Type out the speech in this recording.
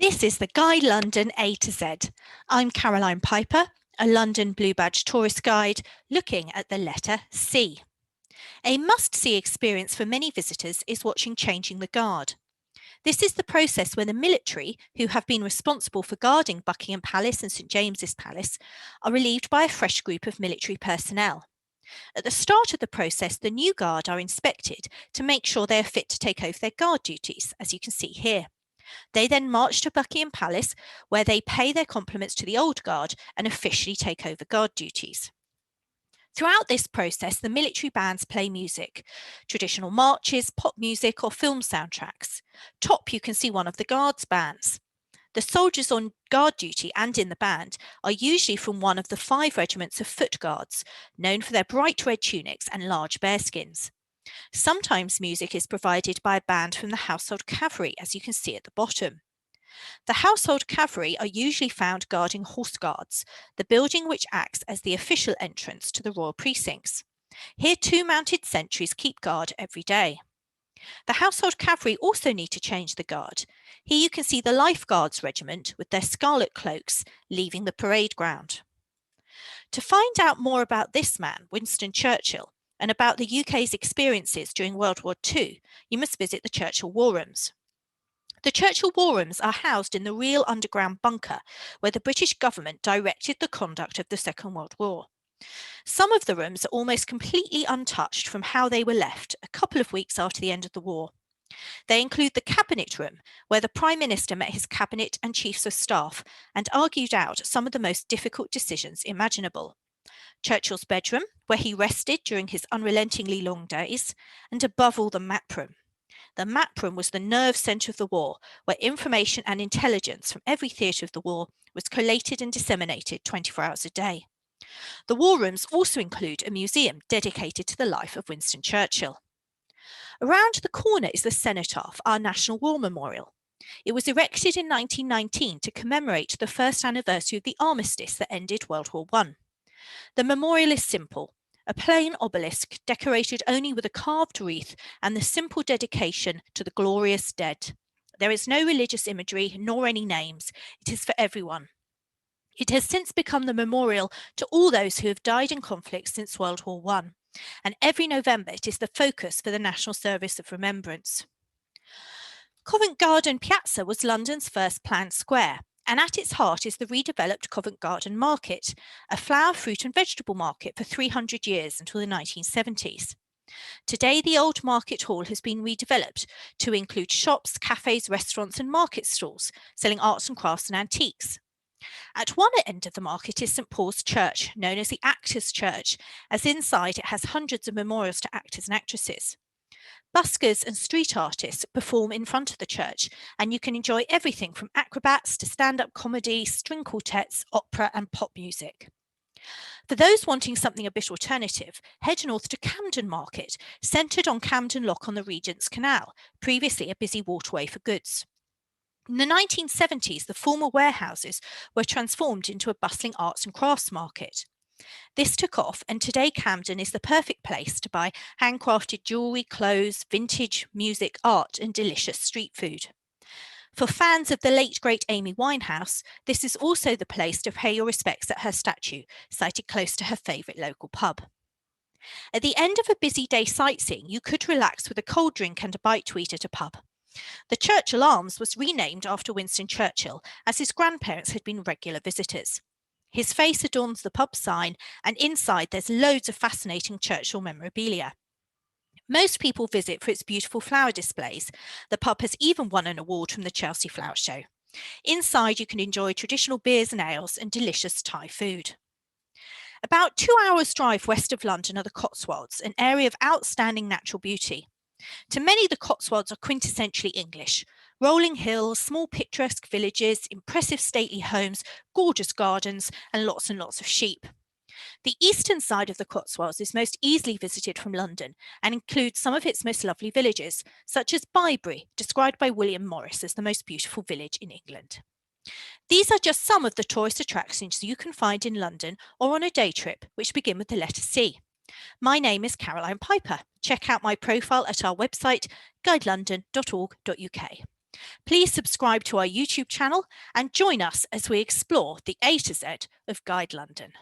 This is the Guide London A to Z. I'm Caroline Piper, a London Blue Badge tourist guide looking at the letter C. A must-see experience for many visitors is watching Changing the Guard. This is the process where the military, who have been responsible for guarding Buckingham Palace and St James's Palace, are relieved by a fresh group of military personnel. At the start of the process, the new guard are inspected to make sure they are fit to take over their guard duties, as you can see here. They then march to Buckingham Palace, where they pay their compliments to the old guard and officially take over guard duties. Throughout this process, the military bands play music, traditional marches, pop music, or film soundtracks. Top, you can see one of the guards' bands. The soldiers on guard duty and in the band are usually from one of the 5 regiments of foot guards, known for their bright red tunics and large bearskins. Sometimes music is provided by a band from the Household Cavalry, as you can see at the bottom. The Household Cavalry are usually found guarding Horse Guards, the building which acts as the official entrance to the royal precincts. Here 2 mounted sentries keep guard every day. The Household Cavalry also need to change the guard. Here you can see the Life Guards Regiment with their scarlet cloaks leaving the parade ground. To find out more about this man, Winston Churchill, and about the UK's experiences during World War II, you must visit the Churchill War Rooms. The Churchill War Rooms are housed in the real underground bunker where the British government directed the conduct of the Second World War. Some of the rooms are almost completely untouched from how they were left a couple of weeks after the end of the war. They include the Cabinet Room, where the Prime Minister met his cabinet and chiefs of staff and argued out some of the most difficult decisions imaginable. Churchill's bedroom, where he rested during his unrelentingly long days, and above all, the map room. The map room was the nerve centre of the war, where information and intelligence from every theatre of the war was collated and disseminated 24 hours a day. The war rooms also include a museum dedicated to the life of Winston Churchill. Around the corner is the Cenotaph, our national war memorial. It was erected in 1919 to commemorate the first anniversary of the armistice that ended World War I. The memorial is simple, a plain obelisk decorated only with a carved wreath and the simple dedication to the glorious dead. There is no religious imagery nor any names. It is for everyone. It has since become the memorial to all those who have died in conflict since World War I, and every November it is the focus for the National Service of Remembrance. Covent Garden Piazza was London's first planned square, and at its heart is the redeveloped Covent Garden Market, a flower, fruit and vegetable market for 300 years until the 1970s. Today, the old market hall has been redeveloped to include shops, cafes, restaurants and market stalls, selling arts and crafts and antiques. At one end of the market is St Paul's Church, known as the Actors' Church, as inside it has hundreds of memorials to actors and actresses. Buskers and street artists perform in front of the church, and you can enjoy everything from acrobats to stand-up comedy, string quartets, opera and pop music. For those wanting something a bit alternative, head north to Camden Market, centred on Camden Lock on the Regent's Canal, previously a busy waterway for goods. In the 1970s, the former warehouses were transformed into a bustling arts and crafts market. This took off, and today Camden is the perfect place to buy handcrafted jewellery, clothes, vintage, music, art and delicious street food. For fans of the late great Amy Winehouse, this is also the place to pay your respects at her statue, sited close to her favourite local pub. At the end of a busy day sightseeing, you could relax with a cold drink and a bite to eat at a pub. The Churchill Arms was renamed after Winston Churchill, as his grandparents had been regular visitors. His face adorns the pub sign, and inside there's loads of fascinating Churchill memorabilia. Most people visit for its beautiful flower displays. The pub has even won an award from the Chelsea Flower Show. Inside you can enjoy traditional beers and ales and delicious Thai food. About 2 hours' drive west of London are the Cotswolds, an area of outstanding natural beauty. To many, the Cotswolds are quintessentially English. Rolling hills, small picturesque villages, impressive stately homes, gorgeous gardens, and lots of sheep. The eastern side of the Cotswolds is most easily visited from London and includes some of its most lovely villages, such as Bybury, described by William Morris as the most beautiful village in England. These are just some of the tourist attractions you can find in London or on a day trip, which begin with the letter C. My name is Caroline Piper. Check out my profile at our website, guidelondon.org.uk. Please subscribe to our YouTube channel and join us as we explore the A to Z of Guide London.